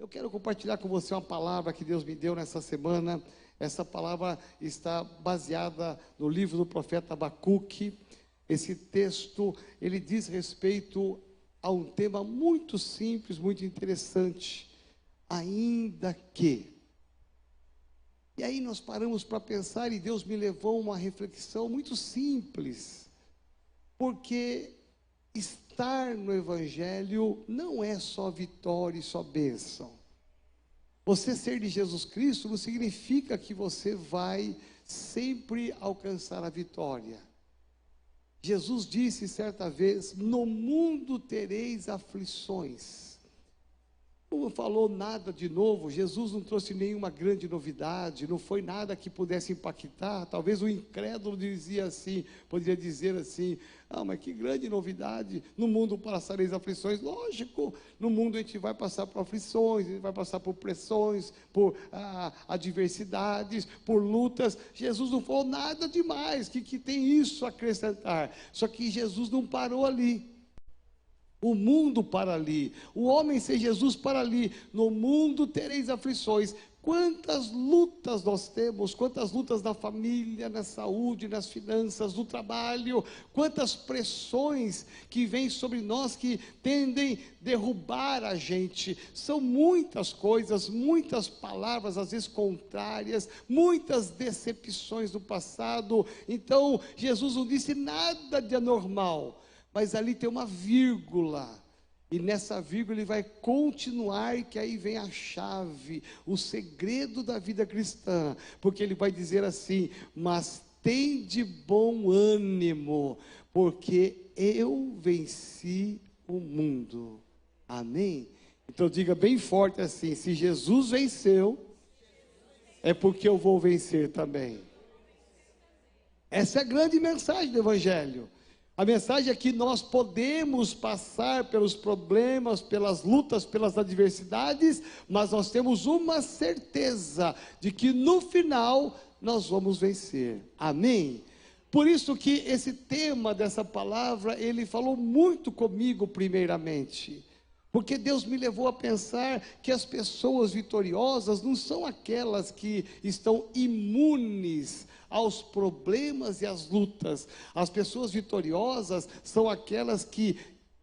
Eu quero compartilhar com você uma palavra que Deus me deu nessa semana. Essa palavra está baseada no livro do profeta Abacuque. Esse texto, ele diz respeito a um tema muito simples, muito interessante. Ainda que. E aí nós paramos para pensar e Deus me levou a uma reflexão muito simples. Porque estar no Evangelho não é só vitória e só bênção. Você ser de Jesus Cristo não significa que você vai sempre alcançar a vitória. Jesus disse certa vez: no mundo tereis aflições. Não falou nada de novo, Jesus não trouxe nenhuma grande novidade, não foi nada que pudesse impactar. Talvez o incrédulo poderia dizer assim: ah, mas que grande novidade, no mundo passareis aflições. Lógico, no mundo a gente vai passar por aflições, a gente vai passar por pressões, por adversidades, por lutas. Jesus não falou nada demais, que tem isso a acrescentar. Só que Jesus não parou ali. O mundo para ali, o homem sem Jesus para ali. No mundo tereis aflições. Quantas lutas nós temos, quantas lutas na família, na saúde, nas finanças, no trabalho, quantas pressões que vêm sobre nós que tendem a derrubar a gente. São muitas coisas, muitas palavras às vezes contrárias, muitas decepções do passado. Então Jesus não disse nada de anormal. Mas ali tem uma vírgula, e nessa vírgula ele vai continuar, que aí vem a chave, o segredo da vida cristã, porque ele vai dizer assim: mas tende bom ânimo, porque eu venci o mundo. Amém? Então diga bem forte assim: se Jesus venceu, é porque eu vou vencer também. Essa é a grande mensagem do Evangelho. A mensagem é que nós podemos passar pelos problemas, pelas lutas, pelas adversidades, mas nós temos uma certeza de que no final nós vamos vencer. Amém? Por isso que esse tema dessa palavra, ele falou muito comigo primeiramente. Porque Deus me levou a pensar que as pessoas vitoriosas não são aquelas que estão imunes aos problemas e às lutas. As pessoas vitoriosas são aquelas que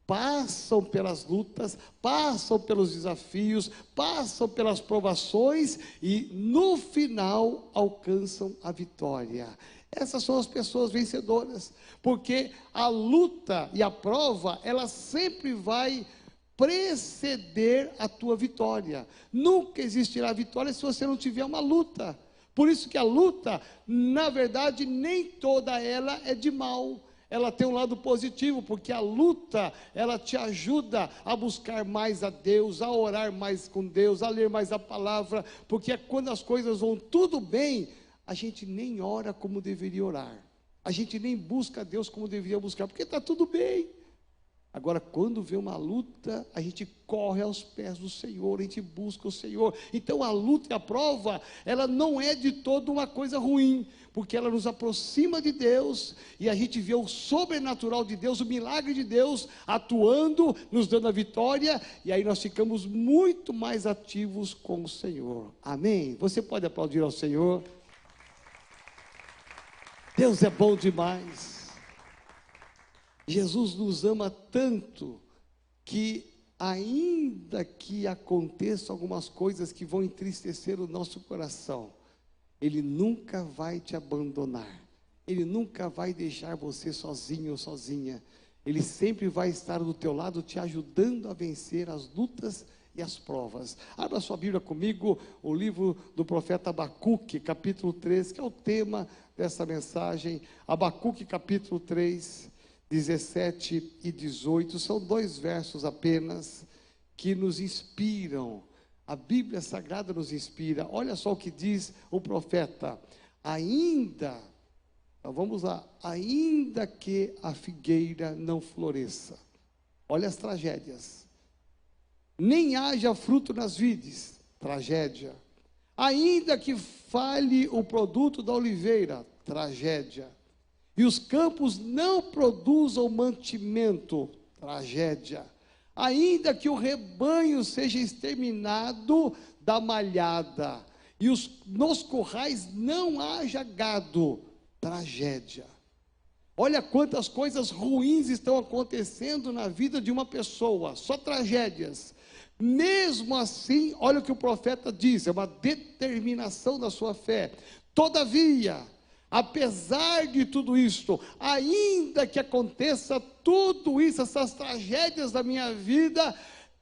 passam pelas lutas, passam pelos desafios, passam pelas provações e no final alcançam a vitória. Essas são as pessoas vencedoras, porque a luta e a prova, ela sempre vai preceder a tua vitória. Nunca existirá vitória se você não tiver uma luta. Por isso que a luta, na verdade, nem toda ela é de mal. Ela tem um lado positivo, porque a luta, ela te ajuda a buscar mais a Deus, a orar mais com Deus, a ler mais a palavra, porque quando as coisas vão tudo bem, a gente nem ora como deveria orar. A gente nem busca a Deus como deveria buscar, porque está tudo bem. Agora, quando vê uma luta, a gente corre aos pés do Senhor, a gente busca o Senhor. Então, a luta e a prova, ela não é de todo uma coisa ruim, porque ela nos aproxima de Deus, e a gente vê o sobrenatural de Deus, o milagre de Deus, atuando, nos dando a vitória, e aí nós ficamos muito mais ativos com o Senhor. Amém? Você pode aplaudir ao Senhor? Deus é bom demais. Jesus nos ama tanto que, ainda que aconteçam algumas coisas que vão entristecer o nosso coração, Ele nunca vai te abandonar. Ele nunca vai deixar você sozinho ou sozinha. Ele sempre vai estar do teu lado, te ajudando a vencer as lutas e as provas. Abra sua Bíblia comigo, o livro do profeta Abacuque, capítulo 3, que é o tema dessa mensagem. Abacuque, capítulo 3. 17 e 18, são 2 versos apenas que nos inspiram. A Bíblia Sagrada nos inspira. Olha só o que diz o profeta: ainda, então vamos lá, ainda que a figueira não floresça. Olha as tragédias. Nem haja fruto nas vides, tragédia. Ainda que falhe o produto da oliveira, tragédia. E os campos não produzam mantimento, tragédia. ainda que o rebanho seja exterminado da malhada, e nos currais não haja gado, tragédia. Olha quantas coisas ruins estão acontecendo na vida de uma pessoa, só tragédias. Mesmo assim, olha o que o profeta diz, é uma determinação da sua fé. Todavia, apesar de tudo isto, ainda que aconteça tudo isso, essas tragédias da minha vida,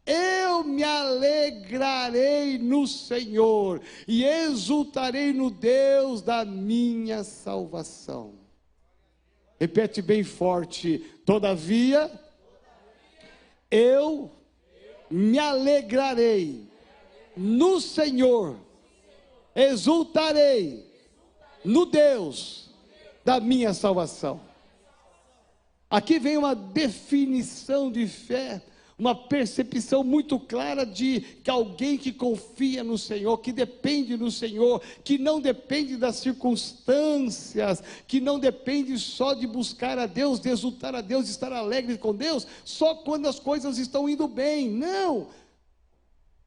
eu me alegrarei no Senhor e exultarei no Deus da minha salvação. Repete bem forte: todavia, eu me alegrarei no Senhor, exultarei no Deus da minha salvação. Aqui vem uma definição de fé, uma percepção muito clara de que alguém que confia no Senhor, que depende do Senhor, que não depende das circunstâncias, que não depende só de buscar a Deus, de exultar a Deus, de estar alegre com Deus, só quando as coisas estão indo bem. Não!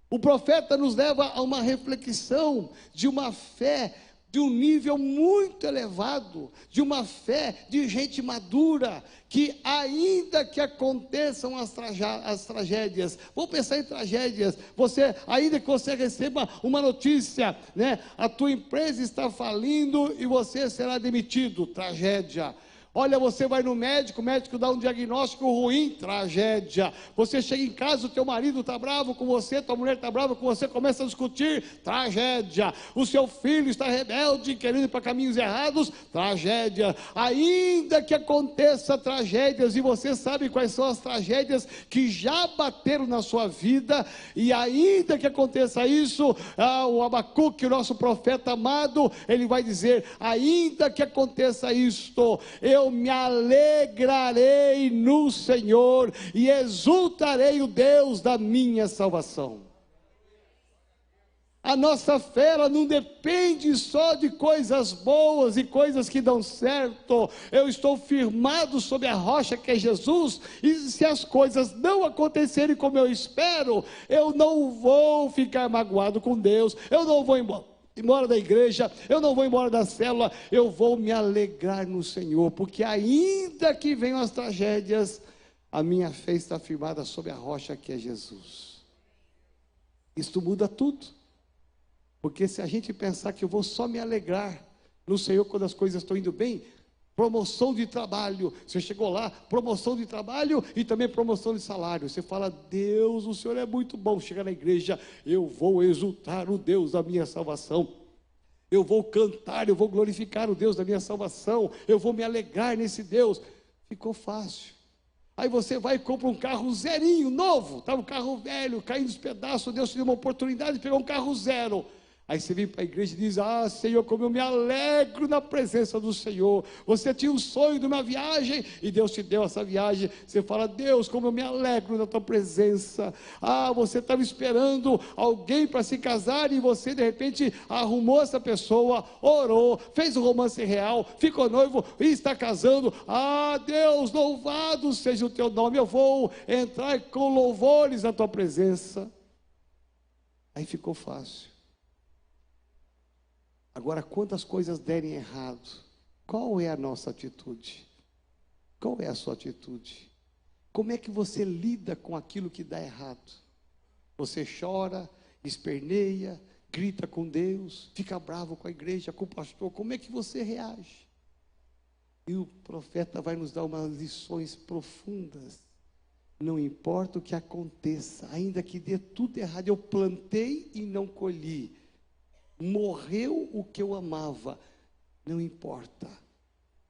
O profeta nos leva a uma reflexão de uma fé de um nível muito elevado, de uma fé de gente madura, que ainda que aconteçam as tragédias, vamos pensar em tragédias, ainda que você receba uma notícia, né, a tua empresa está falindo e você será demitido, tragédia. Olha, você vai no médico, o médico dá um diagnóstico ruim, tragédia. Você chega em casa, o teu marido está bravo com você, tua mulher está brava com você, começa a discutir, tragédia. O seu filho está rebelde, querendo ir para caminhos errados, tragédia. Ainda que aconteça tragédias, e você sabe quais são as tragédias que já bateram na sua vida, e ainda que aconteça isso, o Abacuque, o nosso profeta amado, ele vai dizer, ainda que aconteça isto, eu me alegrarei no Senhor e exultarei o Deus da minha salvação. A nossa fé, ela não depende só de coisas boas e coisas que dão certo. Eu estou firmado sobre a rocha que é Jesus, e se as coisas não acontecerem como eu espero, eu não vou ficar magoado com Deus, eu não vou embora da igreja, eu não vou embora da célula, eu vou me alegrar no Senhor, porque ainda que venham as tragédias, a minha fé está firmada sobre a rocha que é Jesus. Isto muda tudo, porque se a gente pensar que eu vou só me alegrar no Senhor quando as coisas estão indo bem, promoção de trabalho, você chegou lá, promoção de trabalho e também promoção de salário, você fala, Deus, o Senhor é muito bom. Chega na igreja, eu vou exultar o Deus da minha salvação, eu vou cantar, eu vou glorificar o Deus da minha salvação, eu vou me alegrar nesse Deus. Ficou fácil. Aí você vai e compra um carro zerinho, novo, estava um carro velho, caindo dos pedaços, Deus te deu uma oportunidade de pegar um carro zero. Aí você vem para a igreja e diz, Senhor, como eu me alegro na presença do Senhor. Você tinha um sonho de uma viagem e Deus te deu essa viagem. Você fala, Deus, como eu me alegro na tua presença. Você estava esperando alguém para se casar e você de repente arrumou essa pessoa, orou, fez o romance real, ficou noivo e está casando. Deus, louvado seja o teu nome, eu vou entrar com louvores na tua presença. Aí ficou fácil. Agora, quando as coisas derem errado, qual é a nossa atitude? Qual é a sua atitude? Como é que você lida com aquilo que dá errado? Você chora, esperneia, grita com Deus, fica bravo com a igreja, com o pastor, como é que você reage? E o profeta vai nos dar umas lições profundas. Não importa o que aconteça, ainda que dê tudo errado, eu plantei e não colhi. Morreu o que eu amava, não importa,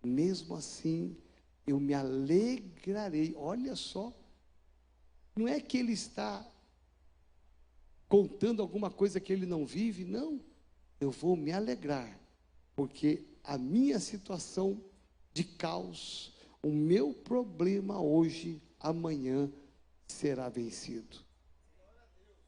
mesmo assim eu me alegrarei. Olha só, não é que ele está contando alguma coisa que ele não vive, não, eu vou me alegrar, porque a minha situação de caos, o meu problema hoje, amanhã será vencido.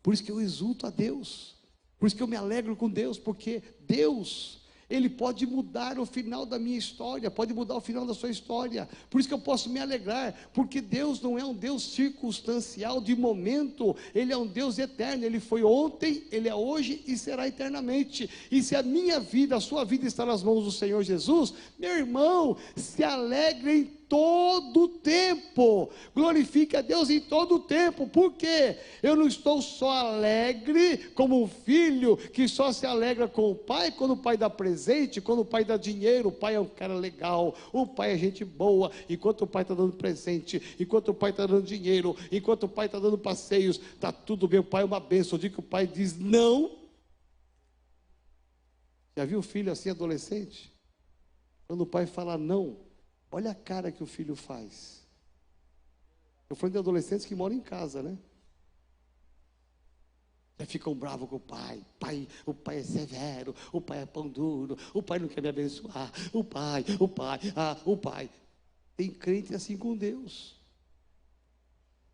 Por isso que eu exulto a Deus. Por isso que eu me alegro com Deus, porque Deus, Ele pode mudar o final da minha história, pode mudar o final da sua história. Por isso que eu posso me alegrar, porque Deus não é um Deus circunstancial de momento, Ele é um Deus eterno. Ele foi ontem, Ele é hoje e será eternamente. E se a minha vida, a sua vida está nas mãos do Senhor Jesus, meu irmão, se alegre em todo o tempo, glorifique a Deus em todo o tempo. Por quê? Eu não estou só alegre como um filho que só se alegra com o pai quando o pai dá presente, quando o pai dá dinheiro. O pai é um cara legal, o pai é gente boa, enquanto o pai está dando presente, enquanto o pai está dando dinheiro, enquanto o pai está dando passeios, está tudo bem. O pai é uma bênção. O dia que o pai diz não, já viu o filho assim, adolescente? Quando o pai fala não, olha a cara que o filho faz. Eu falo de adolescentes que moram em casa, né? Já ficam bravos com o pai. O pai é severo, o pai é pão duro, o pai não quer me abençoar, o pai. Tem crente assim com Deus,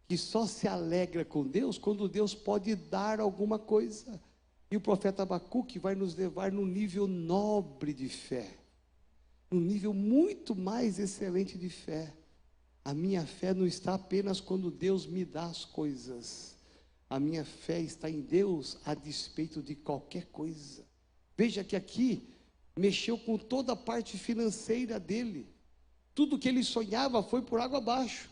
que só se alegra com Deus quando Deus pode dar alguma coisa. E o profeta Abacuque vai nos levar num nível nobre de fé, num nível muito mais excelente de fé. A minha fé não está apenas quando Deus me dá as coisas. A minha fé está em Deus a despeito de qualquer coisa. Veja que aqui mexeu com toda a parte financeira dele. Tudo que ele sonhava foi por água abaixo.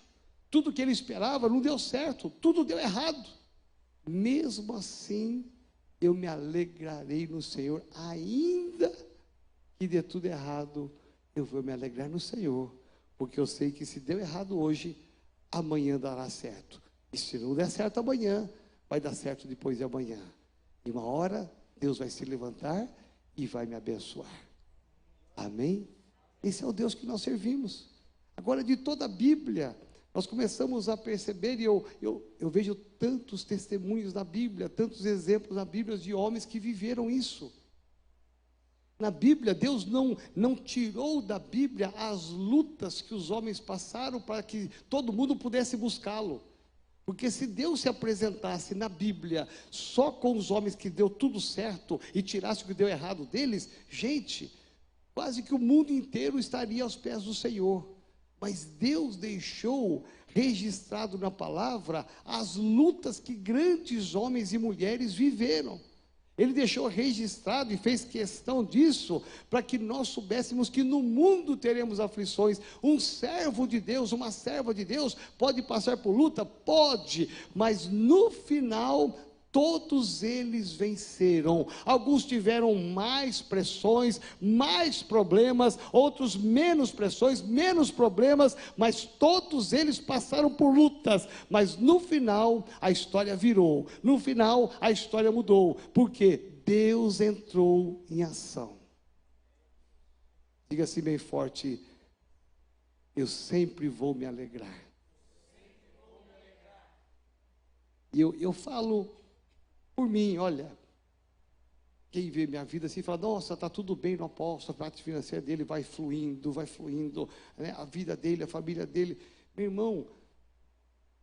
Tudo que ele esperava não deu certo, tudo deu errado. Mesmo assim, eu me alegrarei no Senhor, ainda que dê tudo errado. Eu vou me alegrar no Senhor, porque eu sei que se deu errado hoje, amanhã dará certo. E se não der certo amanhã, vai dar certo depois de amanhã. E uma hora, Deus vai se levantar e vai me abençoar. Amém? Esse é o Deus que nós servimos. Agora, de toda a Bíblia, nós começamos a perceber, e eu vejo tantos testemunhos na Bíblia, tantos exemplos na Bíblia de homens que viveram isso. Na Bíblia, Deus não tirou da Bíblia as lutas que os homens passaram para que todo mundo pudesse buscá-lo. Porque se Deus se apresentasse na Bíblia só com os homens que deu tudo certo e tirasse o que deu errado deles, gente, quase que o mundo inteiro estaria aos pés do Senhor. Mas Deus deixou registrado na palavra as lutas que grandes homens e mulheres viveram. Ele deixou registrado e fez questão disso, para que nós soubéssemos que no mundo teremos aflições. Um servo de Deus, uma serva de Deus, pode passar por luta? Pode, mas no final, todos eles venceram. Alguns tiveram mais pressões, mais problemas, outros menos pressões, menos problemas, mas todos eles passaram por lutas. Mas no final a história virou, no final a história mudou, porque Deus entrou em ação. Diga assim bem forte: eu sempre vou me alegrar. E eu falo por mim, olha, quem vê minha vida assim fala, nossa, está tudo bem no apóstolo, a parte financeira dele vai fluindo, né? A vida dele, a família dele. Meu irmão,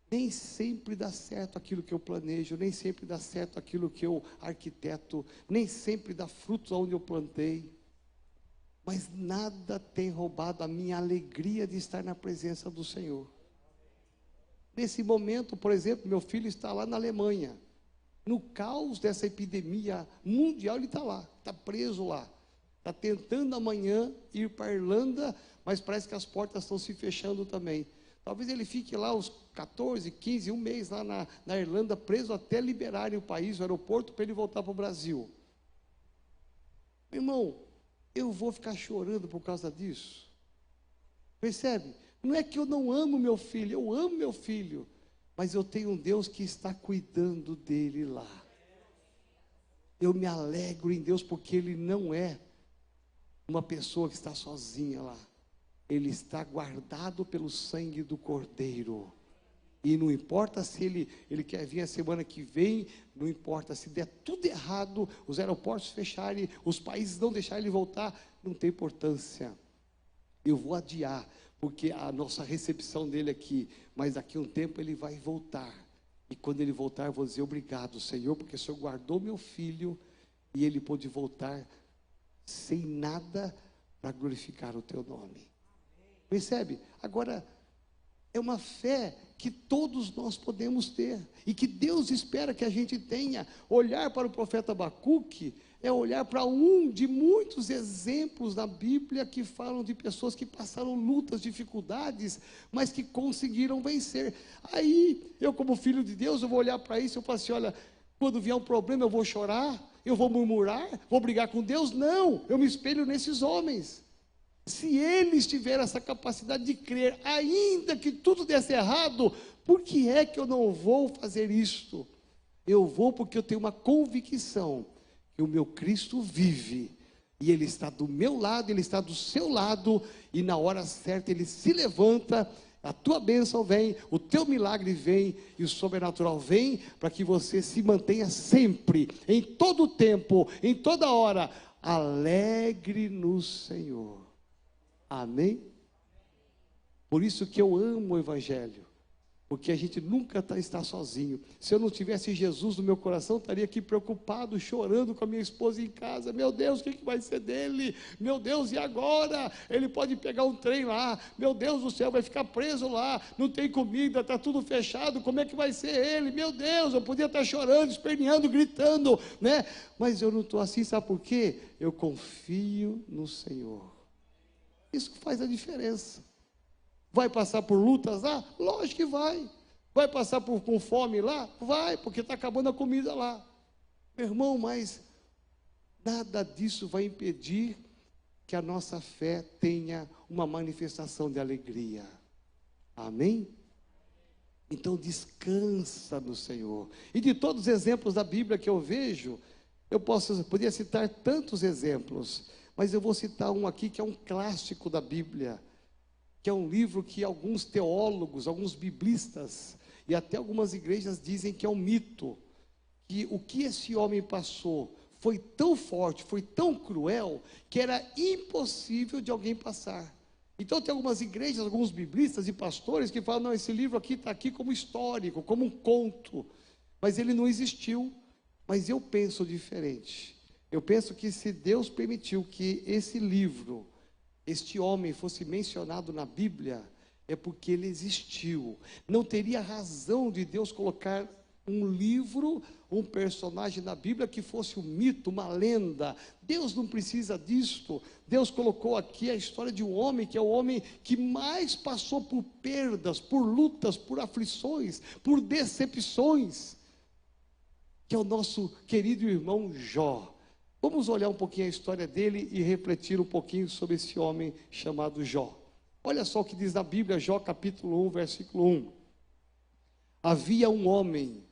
nem sempre dá certo aquilo que eu planejo, nem sempre dá certo aquilo que eu arquiteto, nem sempre dá frutos onde eu plantei, mas nada tem roubado a minha alegria de estar na presença do Senhor. Nesse momento, por exemplo, meu filho está lá na Alemanha. No caos dessa epidemia mundial, ele está lá, está preso lá. Está tentando amanhã ir para a Irlanda, mas parece que as portas estão se fechando também. Talvez ele fique lá uns 14, 15, um mês lá na Irlanda, preso até liberarem o país, o aeroporto, para ele voltar para o Brasil. Meu irmão, eu vou ficar chorando por causa disso? Percebe? Não é que eu não amo meu filho, eu amo meu filho. Mas eu tenho um Deus que está cuidando dele lá. Eu me alegro em Deus porque Ele não é uma pessoa que está sozinha lá. Ele está guardado pelo sangue do Cordeiro. E não importa se ele quer vir a semana que vem, não importa se der tudo errado, os aeroportos fecharem, os países não deixarem ele voltar, não tem importância. Eu vou adiar, porque a nossa recepção dele aqui, mas daqui a um tempo ele vai voltar. E quando ele voltar, eu vou dizer obrigado, Senhor, porque o Senhor guardou meu filho e ele pôde voltar sem nada para glorificar o teu nome. Percebe? Agora, é uma fé que todos nós podemos ter, e que Deus espera que a gente tenha. Olhar para o profeta Abacuque é olhar para um de muitos exemplos na Bíblia que falam de pessoas que passaram lutas, dificuldades, mas que conseguiram vencer. Aí, eu como filho de Deus, eu vou olhar para isso e eu falo assim, olha, quando vier um problema eu vou chorar, eu vou murmurar, vou brigar com Deus? Não, eu me espelho nesses homens. Se eles tiveram essa capacidade de crer, ainda que tudo desse errado, por que é que eu não vou fazer isto? Eu vou porque eu tenho uma convicção que o meu Cristo vive, e Ele está do meu lado, Ele está do seu lado, e na hora certa Ele se levanta, a tua bênção vem, o teu milagre vem, e o sobrenatural vem, para que você se mantenha sempre, em todo tempo, em toda hora, alegre no Senhor. Amém? Por isso que eu amo o Evangelho, porque a gente nunca está sozinho. Se eu não tivesse Jesus no meu coração, estaria aqui preocupado, chorando com a minha esposa em casa. Meu Deus, o que vai ser dele? Meu Deus, e agora? Ele pode pegar um trem lá. Meu Deus do céu, vai ficar preso lá. Não tem comida, está tudo fechado. Como é que vai ser ele? Meu Deus, eu podia estar chorando, esperneando, gritando, né? Mas eu não estou assim, sabe por quê? Eu confio no Senhor. Isso faz a diferença. Vai passar por lutas lá? Lógico que vai. Vai passar com fome lá? Vai, porque está acabando a comida lá. Meu irmão, mas nada disso vai impedir que a nossa fé tenha uma manifestação de alegria. Amém? Então descansa no Senhor. E de todos os exemplos da Bíblia que eu vejo, eu podia citar tantos exemplos, mas eu vou citar um aqui que é um clássico da Bíblia, que é um livro que alguns teólogos, alguns biblistas e até algumas igrejas dizem que é um mito, que o que esse homem passou foi tão forte, foi tão cruel, que era impossível de alguém passar. Então tem algumas igrejas, alguns biblistas e pastores que falam, não, esse livro aqui está aqui como histórico, como um conto, mas ele não existiu. Mas eu penso diferente. Eu penso que se Deus permitiu que esse livro, este homem fosse mencionado na Bíblia, é porque ele existiu. Não teria razão de Deus colocar um livro, um personagem na Bíblia que fosse um mito, uma lenda. Deus não precisa disto. Deus colocou aqui a história de um homem que é o homem que mais passou por perdas, por lutas, por aflições, por decepções, que é o nosso querido irmão Jó. Vamos olhar um pouquinho a história dele e refletir um pouquinho sobre esse homem chamado Jó. Olha só o que diz na Bíblia, Jó capítulo 1, versículo 1. Havia um homem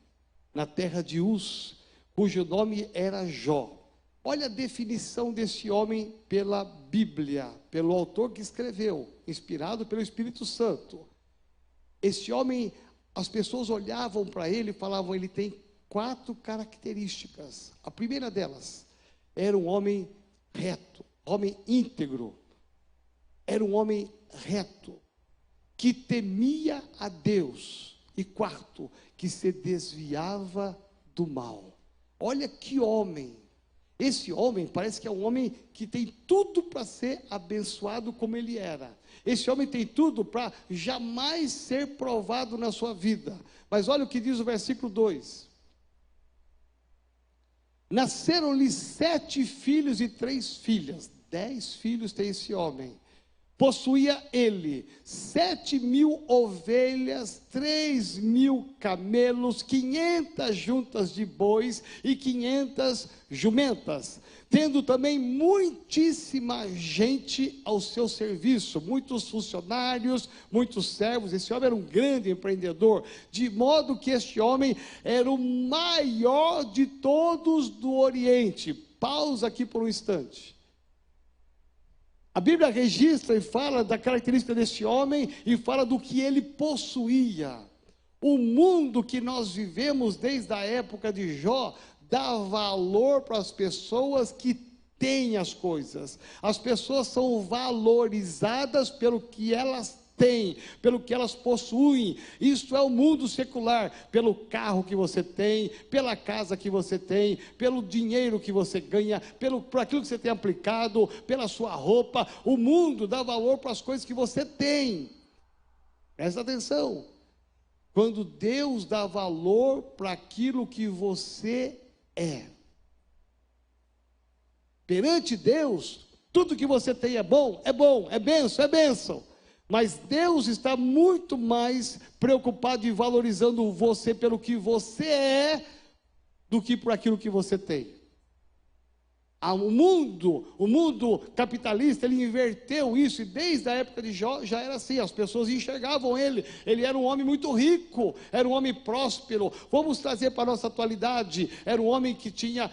na terra de Uz, cujo nome era Jó. Olha a definição desse homem pela Bíblia, pelo autor que escreveu, inspirado pelo Espírito Santo. Esse homem, as pessoas olhavam para ele e falavam, ele tem 4 características. A primeira delas, era um homem reto, homem íntegro, era um homem reto, que temia a Deus, e 4, que se desviava do mal. Olha que homem, esse homem parece que é um homem que tem tudo para ser abençoado como ele era. Esse homem tem tudo para jamais ser provado na sua vida. Mas olha o que diz o versículo 2. Nasceram-lhe 7 filhos e 3 filhas. 10 filhos tem esse homem. Possuía ele 7.000 ovelhas, 3.000 camelos, 500 juntas de bois e 500 jumentas, tendo também muitíssima gente ao seu serviço, muitos funcionários, muitos servos. Esse homem era um grande empreendedor, de modo que este homem era o maior de todos do Oriente. Pausa aqui por um instante. A Bíblia registra e fala da característica desse homem e fala do que ele possuía. O mundo que nós vivemos desde a época de Jó dá valor para as pessoas que têm as coisas. As pessoas são valorizadas pelo que elas têm, pelo que elas possuem. Isto é o mundo secular, pelo carro que você tem, pela casa que você tem, pelo dinheiro que você ganha, por aquilo que você tem aplicado, pela sua roupa. O mundo dá valor para as coisas que você tem. Presta atenção. Quando Deus dá valor para aquilo que você é. Perante Deus, tudo que você tem é bom, é bênção, é bênção. Mas Deus está muito mais preocupado e valorizando você pelo que você é, do que por aquilo que você tem. O mundo capitalista, ele inverteu isso, e desde a época de Jó já era assim. As pessoas enxergavam ele era um homem muito rico, era um homem próspero. Vamos trazer para a nossa atualidade, era um homem que tinha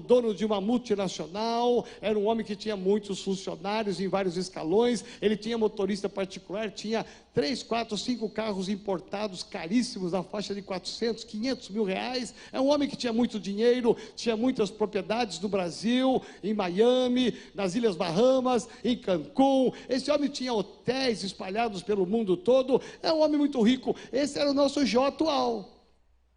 dono de uma multinacional, era um homem que tinha muitos funcionários em vários escalões, ele tinha motorista particular, tinha 3, 4, 5 carros importados, caríssimos, na faixa de 400, 500 mil reais. É um homem que tinha muito dinheiro, tinha muitas propriedades no Brasil, em Miami, nas Ilhas Bahamas, em Cancún. Esse homem tinha hotéis espalhados pelo mundo todo. É um homem muito rico. Esse era o nosso Jó atual.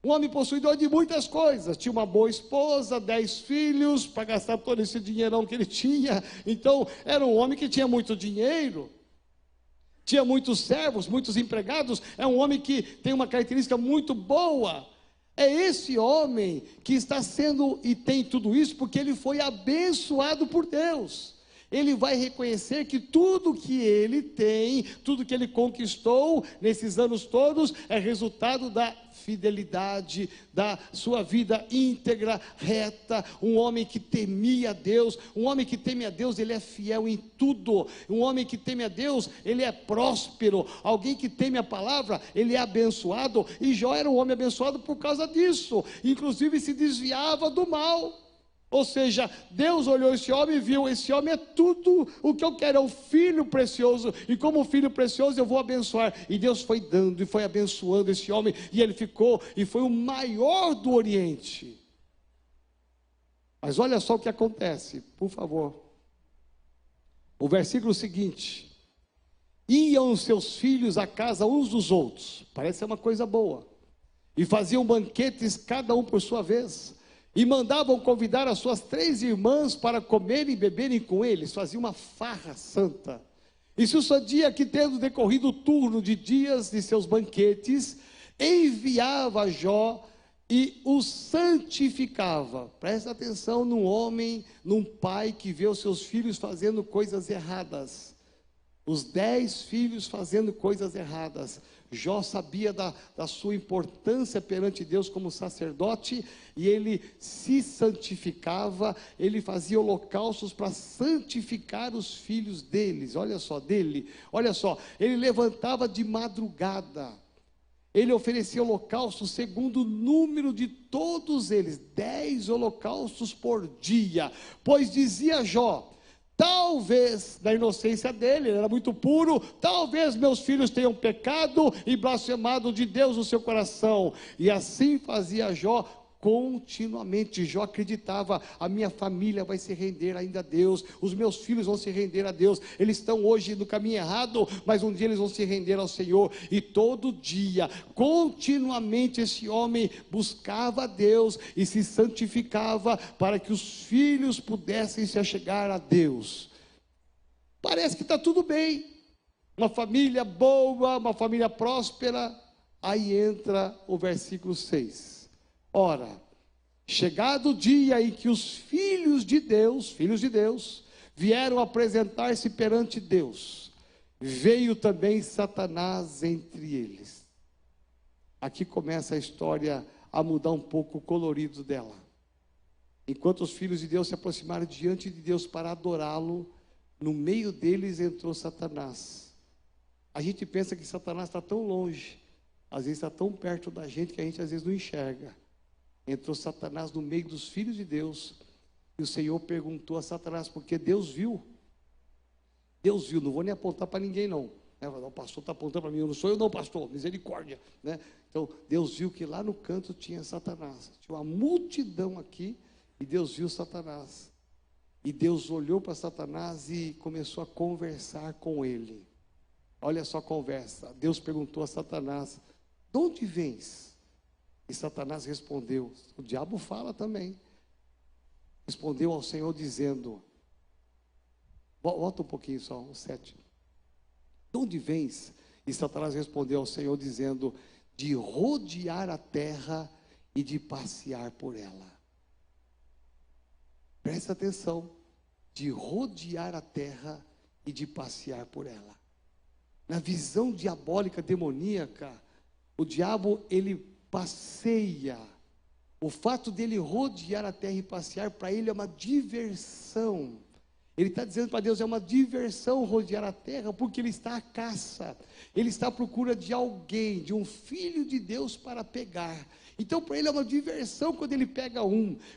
Um homem possuidor de muitas coisas. Tinha uma boa esposa, 10 filhos, para gastar todo esse dinheirão que ele tinha. Então, era um homem que tinha muito dinheiro. Tinha muitos servos, muitos empregados. É um homem que tem uma característica muito boa. É esse homem que está sendo e tem tudo isso porque ele foi abençoado por Deus. Ele vai reconhecer que tudo que ele tem, tudo que ele conquistou nesses anos todos, é resultado da fidelidade, da sua vida íntegra, reta. Um homem que temia a Deus. Um homem que teme a Deus, ele é fiel em tudo. Um homem que teme a Deus, ele é próspero. Alguém que teme a palavra, ele é abençoado. E Jó era um homem abençoado por causa disso. Inclusive se desviava do mal. Ou seja, Deus olhou esse homem e viu: esse homem é tudo o que eu quero, é um filho precioso, e como filho precioso eu vou abençoar. E Deus foi dando e foi abençoando esse homem, e ele ficou, e foi o maior do Oriente. Mas olha só o que acontece, por favor. O versículo seguinte: iam os seus filhos à casa uns dos outros, parece ser uma coisa boa, e faziam banquetes cada um por sua vez, e mandavam convidar as suas 3 irmãs para comerem e beberem com eles. Faziam uma farra santa. E sucedia que, tendo decorrido o turno de dias de seus banquetes, enviava Jó e o santificava. Presta atenção num homem, num pai que vê os seus filhos fazendo coisas erradas. Os 10 filhos fazendo coisas erradas. Jó sabia da sua importância perante Deus como sacerdote, e ele se santificava, ele fazia holocaustos para santificar os filhos deles. Olha só, ele levantava de madrugada, ele oferecia holocaustos segundo o número de todos eles, 10 holocaustos por dia, pois dizia Jó: talvez, na inocência dele, ele era muito puro, talvez meus filhos tenham pecado e blasfemado de Deus no seu coração. E assim fazia Jó continuamente. Jó acreditava: a minha família vai se render ainda a Deus, os meus filhos vão se render a Deus. Eles estão hoje no caminho errado, mas um dia eles vão se render ao Senhor. E todo dia, continuamente, esse homem buscava a Deus e se santificava para que os filhos pudessem se achegar a Deus. Parece que está tudo bem, uma família boa, uma família próspera. Aí entra o versículo 6. Ora, chegado o dia em que os filhos de Deus, vieram apresentar-se perante Deus, veio também Satanás entre eles. Aqui começa a história a mudar um pouco o colorido dela. Enquanto os filhos de Deus se aproximaram diante de Deus para adorá-lo, no meio deles entrou Satanás. A gente pensa que Satanás está tão longe, às vezes está tão perto da gente que a gente às vezes não enxerga. Entrou Satanás no meio dos filhos de Deus, e o Senhor perguntou a Satanás, porque Deus viu, não vou nem apontar para ninguém não, né? O pastor está apontando para mim: eu não sou eu não, pastor, misericórdia, né? Então Deus viu que lá no canto tinha Satanás, tinha uma multidão aqui, e Deus viu Satanás, e Deus olhou para Satanás e começou a conversar com ele. Olha só a conversa. Deus perguntou a Satanás: de onde vens? E Satanás respondeu, o diabo fala também, respondeu ao Senhor dizendo, volta um pouquinho só, o 7. De onde vens? E Satanás respondeu ao Senhor dizendo, de rodear a terra e de passear por ela. Presta atenção, de rodear a terra e de passear por ela. Na visão diabólica, demoníaca, o diabo, ele passeia. O fato dele rodear a terra e passear, para ele é uma diversão. Ele está dizendo para Deus, é uma diversão rodear a terra, porque ele está à caça. Ele está à procura de alguém, de um filho de Deus para pegar. Então para ele é uma diversão quando ele pega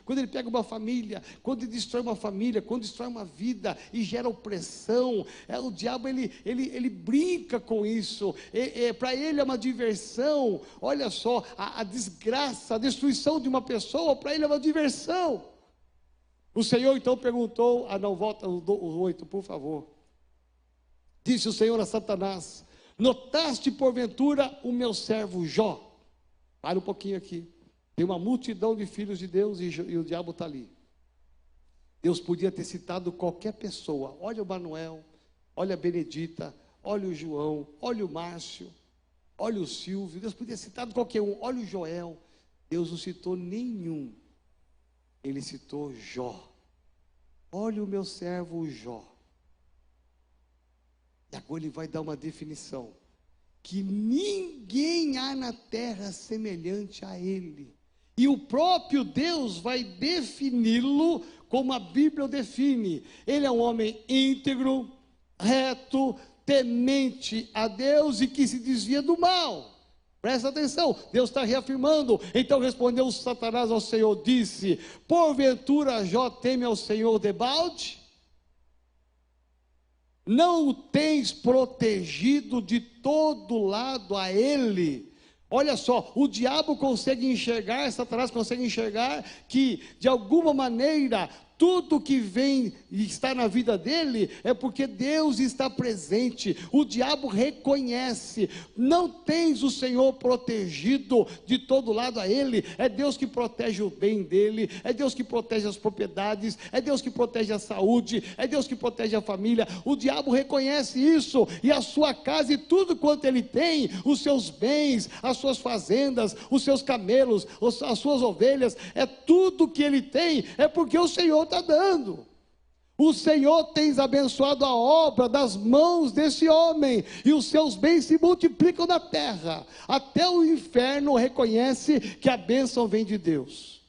quando ele pega uma família, quando ele destrói uma família, quando destrói uma vida e gera opressão. O diabo ele brinca com isso, para ele é uma diversão. Olha só, a desgraça, a destruição de uma pessoa, para ele é uma diversão. O Senhor então perguntou, não, volta o 8, por favor. Disse o Senhor a Satanás, notaste porventura o meu servo Jó? Para um pouquinho aqui. Tem uma multidão de filhos de Deus e o diabo está ali. Deus podia ter citado qualquer pessoa. Olha o Manuel, olha a Benedita, olha o João, olha o Márcio, olha o Silvio. Deus podia ter citado qualquer um. Olha o Joel. Deus não citou nenhum. Ele citou Jó. Olha o meu servo Jó. E agora ele vai dar uma definição. Que ninguém há na terra semelhante a ele. E o próprio Deus vai defini-lo como a Bíblia o define. Ele é um homem íntegro, reto, temente a Deus e que se desvia do mal. Presta atenção, Deus está reafirmando. Então respondeu Satanás ao Senhor, disse, porventura Jó teme ao Senhor debalde? Não o tens protegido de todo lado a ele? Olha só, o diabo consegue enxergar, Satanás consegue enxergar que de alguma maneira tudo que vem e está na vida dele é porque Deus está presente. O diabo reconhece, não tens o Senhor protegido de todo lado a ele. É Deus que protege o bem dele, é Deus que protege as propriedades, é Deus que protege a saúde, é Deus que protege a família. O diabo reconhece isso, e a sua casa e tudo quanto ele tem, os seus bens, as suas fazendas, os seus camelos, as suas ovelhas, é tudo que ele tem, é porque o Senhor está dando. O Senhor tem abençoado a obra das mãos desse homem, e os seus bens se multiplicam na terra. Até o inferno reconhece que a bênção vem de Deus.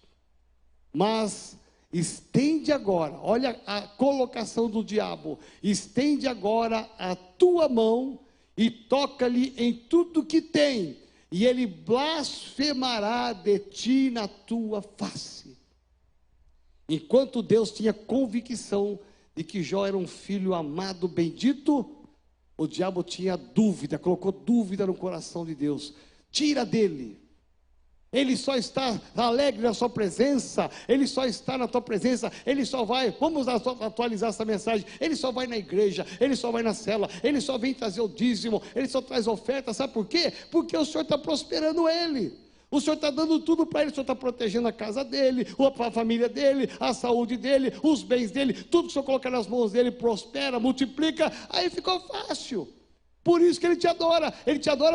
Mas estende agora, olha a colocação do diabo, estende agora a tua mão e toca-lhe em tudo que tem, e ele blasfemará de ti na tua face. Enquanto Deus tinha convicção de que Jó era um filho amado, bendito, o diabo tinha dúvida, colocou dúvida no coração de Deus. Tira dele. Ele só está alegre na sua presença, ele só está na tua presença, ele só vai, vamos atualizar essa mensagem, ele só vai na igreja, ele só vai na célula, ele só vem trazer o dízimo, ele só traz oferta, sabe por quê? Porque o Senhor está prosperando ele. O Senhor está dando tudo para ele, o Senhor está protegendo a casa dele, a família dele, a saúde dele, os bens dele, tudo que o Senhor colocar nas mãos dele prospera, multiplica, aí ficou fácil. Por isso que ele te adora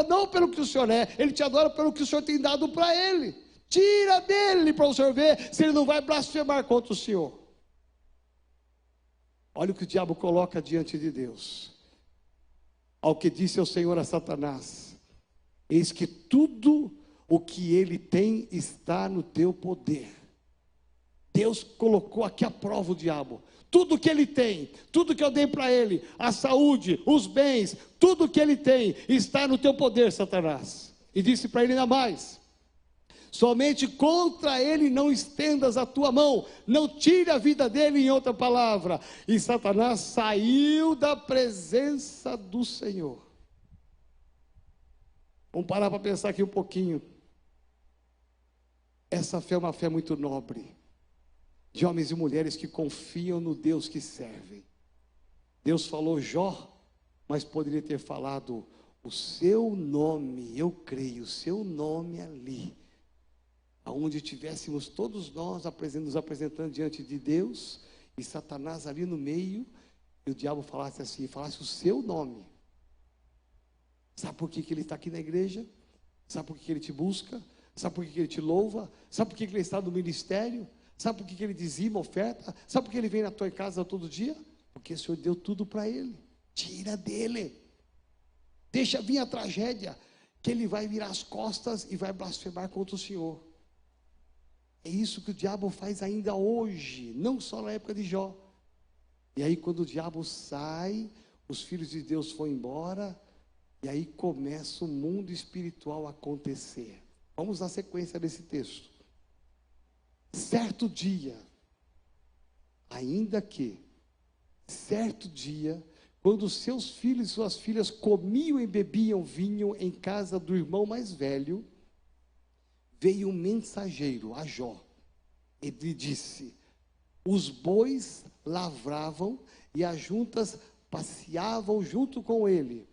não pelo que o Senhor é, ele te adora pelo que o Senhor tem dado para ele. Tira dele para o Senhor ver se ele não vai blasfemar contra o Senhor. Olha o que o diabo coloca diante de Deus. Ao que disse o Senhor a Satanás, eis que tudo o que ele tem está no teu poder. Deus colocou aqui à prova o diabo. Tudo que ele tem, tudo que eu dei para ele, a saúde, os bens, tudo que ele tem, está no teu poder, Satanás. E disse para ele ainda mais, somente contra ele não estendas a tua mão, não tire a vida dele, em outra palavra. E Satanás saiu da presença do Senhor. Vamos parar para pensar aqui um pouquinho. Essa fé é uma fé muito nobre, de homens e mulheres que confiam no Deus que servem. Deus falou, Jó, mas poderia ter falado: o seu nome, eu creio, o seu nome ali, aonde tivéssemos todos nós nos apresentando diante de Deus, e Satanás ali no meio, e o diabo falasse assim, falasse o seu nome. Sabe por que ele está aqui na igreja? Sabe por que ele te busca? Sabe por que ele te louva? Sabe por que ele está no ministério? Sabe por que ele dizima, oferta? Sabe por que ele vem na tua casa todo dia? Porque o Senhor deu tudo para ele. Tira dele. Deixa vir a tragédia, que ele vai virar as costas e vai blasfemar contra o Senhor. É isso que o diabo faz ainda hoje, não só na época de Jó. E aí quando o diabo sai, os filhos de Deus foram embora, e aí começa o mundo espiritual a acontecer. Vamos na sequência desse texto. Certo dia, certo dia, quando seus filhos e suas filhas comiam e bebiam vinho em casa do irmão mais velho, veio um mensageiro a Jó. Ele disse: os bois lavravam e as juntas passeavam junto com ele,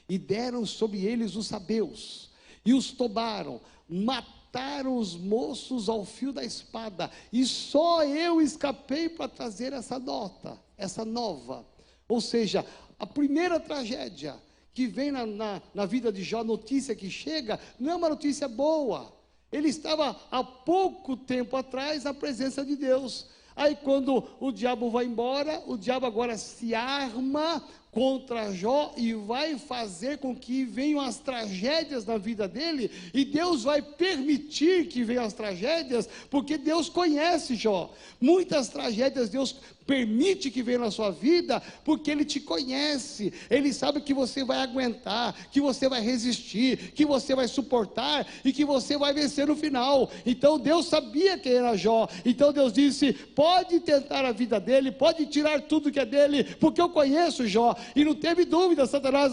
e deram sobre eles os sabeus, e os tomaram, mataram os moços ao fio da espada, e só eu escapei para trazer essa nova. Ou seja, a primeira tragédia que vem na vida de Jó, a notícia que chega, não é uma notícia boa. Ele estava há pouco tempo atrás na presença de Deus. Aí quando o diabo vai embora, o diabo agora se arma contra Jó e vai fazer com que venham as tragédias na vida dele, e Deus vai permitir que venham as tragédias, porque Deus conhece Jó. Muitas tragédias Deus permite que venha na sua vida, porque Ele te conhece, Ele sabe que você vai aguentar, que você vai resistir, que você vai suportar, e que você vai vencer no final. Então Deus sabia quem era Jó, então Deus disse: pode tentar a vida dele, pode tirar tudo que é dele, porque eu conheço Jó. E não teve dúvida, Satanás: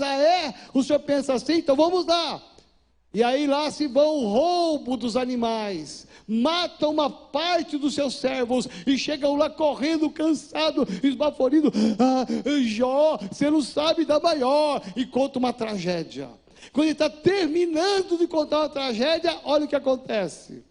o senhor pensa assim? Então vamos lá. E aí lá se vão o roubo dos animais, matam uma parte dos seus servos, e chegam lá correndo, cansado, esbaforido: Jó, você não sabe da maior, e conta uma tragédia. Quando ele está terminando de contar uma tragédia, olha o que acontece.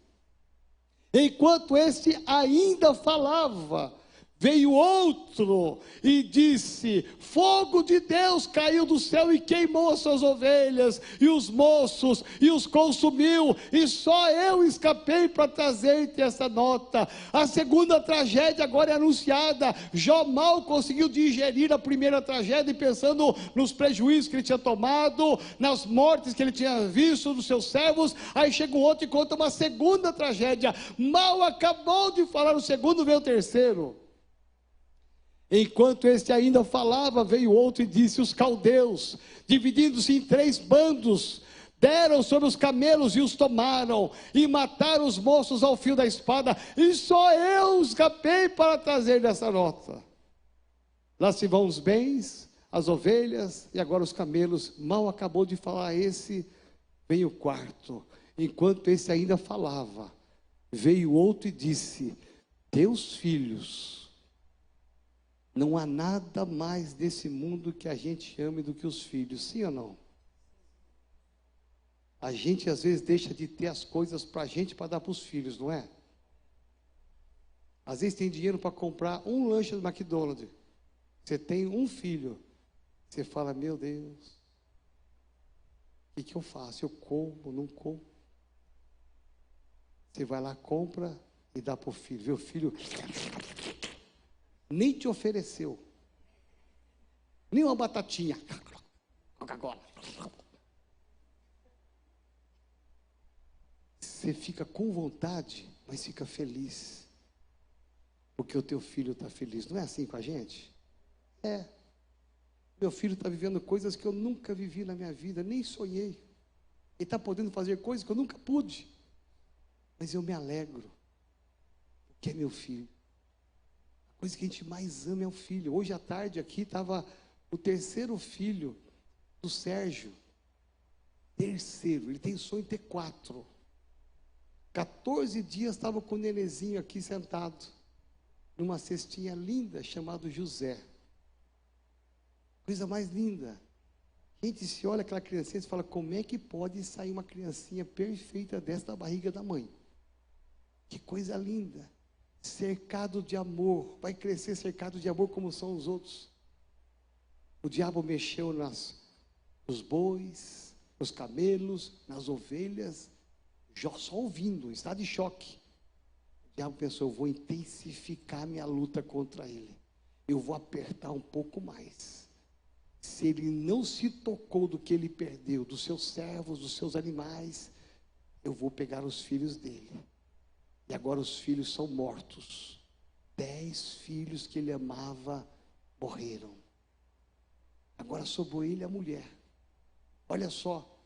Enquanto esse ainda falava, veio outro e disse: fogo de Deus caiu do céu e queimou as suas ovelhas e os moços e os consumiu, e só eu escapei para trazer-te essa nota. A segunda tragédia agora é anunciada. Jó mal conseguiu digerir a primeira tragédia, e pensando nos prejuízos que ele tinha tomado, nas mortes que ele tinha visto dos seus servos, aí chega um outro e conta uma segunda tragédia. Mal acabou de falar o segundo, veio o terceiro. Enquanto este ainda falava, veio outro e disse: os caldeus, dividindo-se em 3 bandos, deram sobre os camelos e os tomaram, e mataram os moços ao fio da espada, e só eu escapei para trazer essa nota. Lá se vão os bens, as ovelhas, e agora os camelos. Mal acabou de falar esse, veio o quarto. Enquanto esse ainda falava, veio outro e disse: teus filhos. Não há nada mais desse mundo que a gente ame do que os filhos, sim ou não? A gente às vezes deixa de ter as coisas para a gente, para dar para os filhos, não é? Às vezes tem dinheiro para comprar um lanche do McDonald's. Você tem um filho, você fala: meu Deus, o que eu faço? Eu como, não como? Você vai lá, compra e dá para o filho. Vê o filho, nem te ofereceu, nem uma batatinha, Coca-Cola. Você fica com vontade, mas fica feliz, porque o teu filho está feliz. Não é assim com a gente? Meu filho está vivendo coisas que eu nunca vivi na minha vida, nem sonhei. Ele está podendo fazer coisas que eu nunca pude, mas eu me alegro, porque é meu filho. A coisa que a gente mais ama é o filho. Hoje à tarde aqui estava o terceiro filho do Sérgio. Terceiro, ele tem sonho de ter 4. 14 dias estava com o nenenzinho aqui sentado, numa cestinha linda, chamado José. Coisa mais linda. Gente, se olha aquela criancinha e fala, como é que pode sair uma criancinha perfeita desta barriga da mãe? Que coisa linda. Cercado de amor, vai crescer cercado de amor como são os outros. O diabo mexeu nos bois, nos camelos, nas ovelhas. Jó só ouvindo, está de choque. O diabo pensou, eu vou intensificar minha luta contra ele. Eu vou apertar um pouco mais. Se ele não se tocou do que ele perdeu, dos seus servos, dos seus animais, eu vou pegar os filhos dele. E agora os filhos são mortos. 10 filhos que ele amava morreram. Agora sobrou ele e a mulher. Olha só.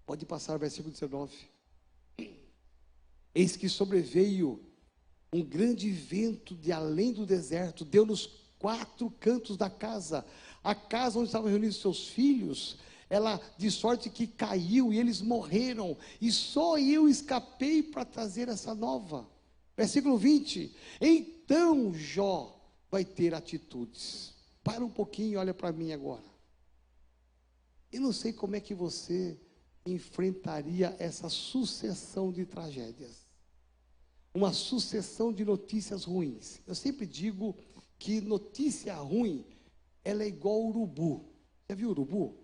Pode passar o versículo 19. Eis que sobreveio um grande vento de além do deserto, deu nos 4 cantos da casa. A casa onde estavam reunidos seus filhos, ela de sorte que caiu e eles morreram. E só eu escapei para trazer essa nova. Versículo 20. Então Jó vai ter atitudes. Para um pouquinho e olha para mim agora. Eu não sei como é que você enfrentaria essa sucessão de tragédias. Uma sucessão de notícias ruins. Eu sempre digo que notícia ruim, ela é igual ao urubu. Já viu urubu?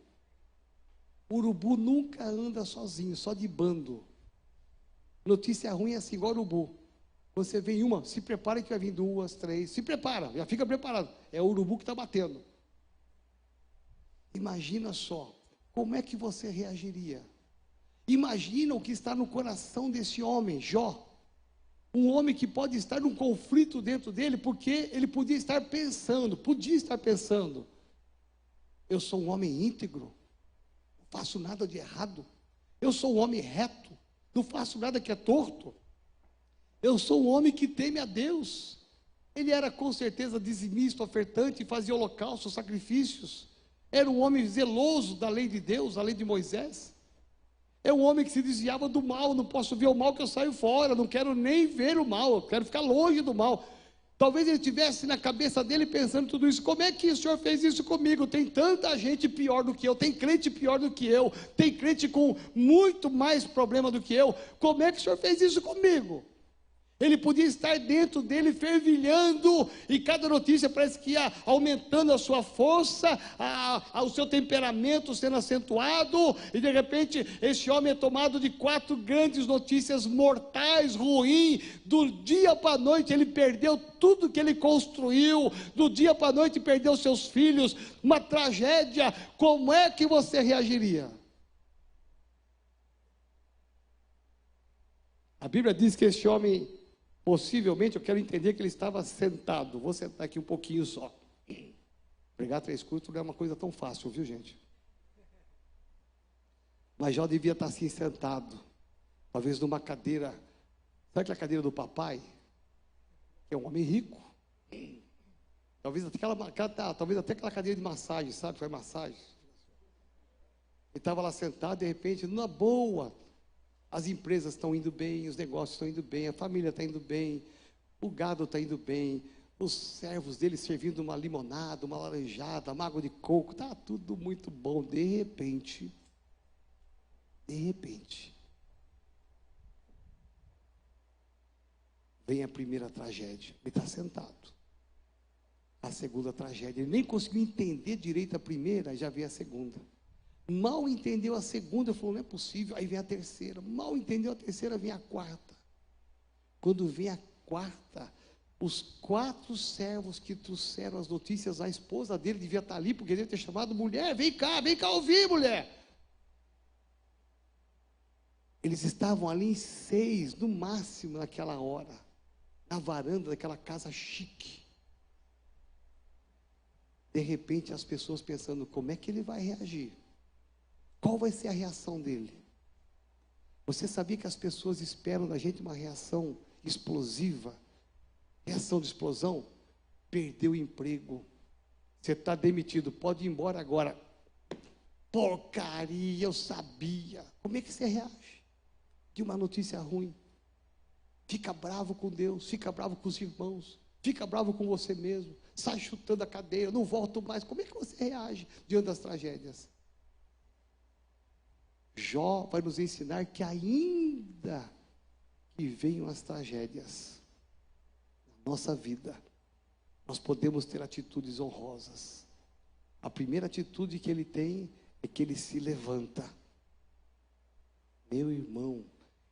O urubu nunca anda sozinho, só de bando. Notícia ruim é assim, igual urubu. Você vem uma, se prepara que vai vir 2, 3, se prepara, já fica preparado. É o urubu que está batendo. Imagina só, como é que você reagiria? Imagina o que está no coração desse homem, Jó. Um homem que pode estar num conflito dentro dele, porque ele podia estar pensando, eu sou um homem íntegro, não faço nada de errado, eu sou um homem reto, não faço nada que é torto, eu sou um homem que teme a Deus. Ele era com certeza dizimista, ofertante, fazia holocaustos, sacrifícios, era um homem zeloso da lei de Deus, da lei de Moisés. É um homem que se desviava do mal, não posso ver o mal que eu saio fora, não quero nem ver o mal, eu quero ficar longe do mal. Talvez ele tivesse na cabeça dele pensando tudo isso, como é que o Senhor fez isso comigo? Tem tanta gente pior do que eu, tem crente pior do que eu, tem crente com muito mais problema do que eu, como é que o Senhor fez isso comigo? Ele podia estar dentro dele fervilhando, e cada notícia parece que ia aumentando a sua força, o seu temperamento sendo acentuado, e de repente esse homem é tomado de 4 grandes notícias mortais, ruins. Do dia para a noite ele perdeu tudo que ele construiu, do dia para a noite perdeu seus filhos, uma tragédia. Como é que você reagiria? A Bíblia diz que esse homem, possivelmente, eu quero entender que ele estava sentado. Vou sentar aqui um pouquinho só. Pregar 3 cultos não é uma coisa tão fácil, viu, gente? Mas Jó devia estar assim sentado, talvez numa cadeira. Sabe aquela cadeira do papai? Que é um homem rico. Talvez até aquela cadeira de massagem, sabe? Faz massagem. Ele estava lá sentado, de repente, numa boa. As empresas estão indo bem, os negócios estão indo bem, a família está indo bem, o gado está indo bem, os servos dele servindo uma limonada, uma laranjada, uma água de coco, está tudo muito bom. De repente, vem a primeira tragédia. Ele está sentado. A segunda tragédia, ele nem conseguiu entender direito a primeira, já veio a segunda. Mal entendeu a segunda, falou, não é possível. Aí vem a terceira, mal entendeu a terceira, vem a quarta. Quando vem a quarta, os 4 servos que trouxeram as notícias, a esposa dele devia estar ali, porque ele devia ter chamado, mulher, vem cá ouvir, mulher. Eles estavam ali em 6, no máximo, naquela hora, na varanda daquela casa chique. De repente, as pessoas pensando, como é que ele vai reagir? Qual vai ser a reação dele? Você sabia que as pessoas esperam da gente uma reação explosiva? Reação de explosão? Perdeu o emprego. Você está demitido, pode ir embora agora. Porcaria, eu sabia. Como é que você reage de uma notícia ruim? Fica bravo com Deus, fica bravo com os irmãos. fica bravo com você mesmo, sai chutando a cadeira, não volto mais. Como é que você reage diante das tragédias? Jó vai nos ensinar que ainda que venham as tragédias na nossa vida, nós podemos ter atitudes honrosas. A primeira atitude que ele tem é que ele se levanta. Meu irmão,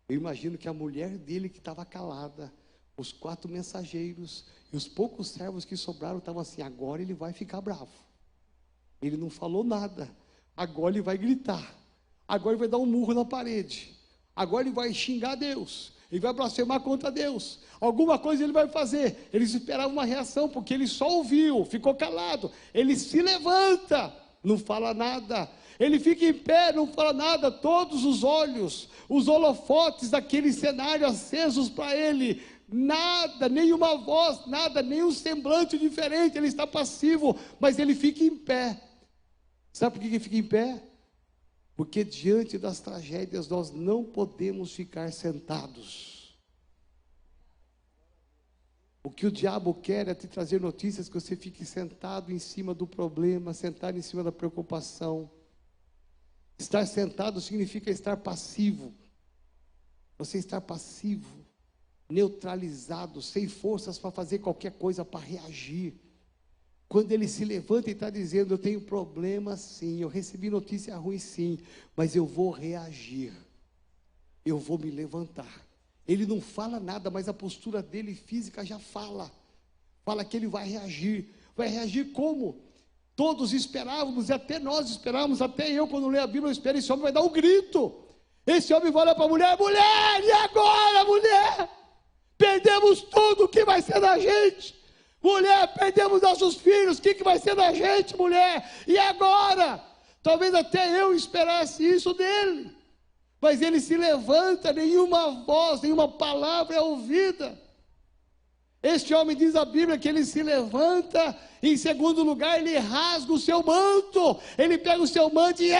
eu imagino que a mulher dele que estava calada, os 4 mensageiros e os poucos servos que sobraram estavam assim: agora ele vai ficar bravo. Ele não falou nada, agora ele vai gritar, agora ele vai dar um murro na parede, agora ele vai xingar Deus, ele vai blasfemar contra Deus, alguma coisa ele vai fazer. Eles esperavam uma reação, porque ele só ouviu, ficou calado. Ele se levanta, não fala nada. Ele fica em pé, não fala nada. Todos os olhos, os holofotes daquele cenário acesos para ele, nada, nenhuma voz, nada, nenhum semblante diferente. Ele está passivo, mas ele fica em pé. Sabe por que ele fica em pé? Porque diante das tragédias nós não podemos ficar sentados. O que o diabo quer é te trazer notícias que você fique sentado em cima do problema, sentado em cima da preocupação. Estar sentado significa estar passivo. Você estar passivo, neutralizado, sem forças para fazer qualquer coisa, para reagir. Quando ele se levanta e está dizendo: eu tenho problema sim, eu recebi notícia ruim sim, mas eu vou reagir, eu vou me levantar. Ele não fala nada, mas a postura dele física já fala que ele vai reagir. Vai reagir como? Todos esperávamos, e até nós esperávamos, até eu quando leio a Bíblia eu espero: esse homem vai dar um grito. Esse homem vai olhar para a mulher: mulher, e agora, mulher? Perdemos tudo, o que vai ser da gente? Mulher, perdemos nossos filhos, o que vai ser da gente, mulher? E agora? Talvez até eu esperasse isso dele, mas ele se levanta, nenhuma voz, nenhuma palavra é ouvida. Este homem, diz a Bíblia, que ele se levanta. Em segundo lugar, ele rasga o seu manto, ele pega o seu manto e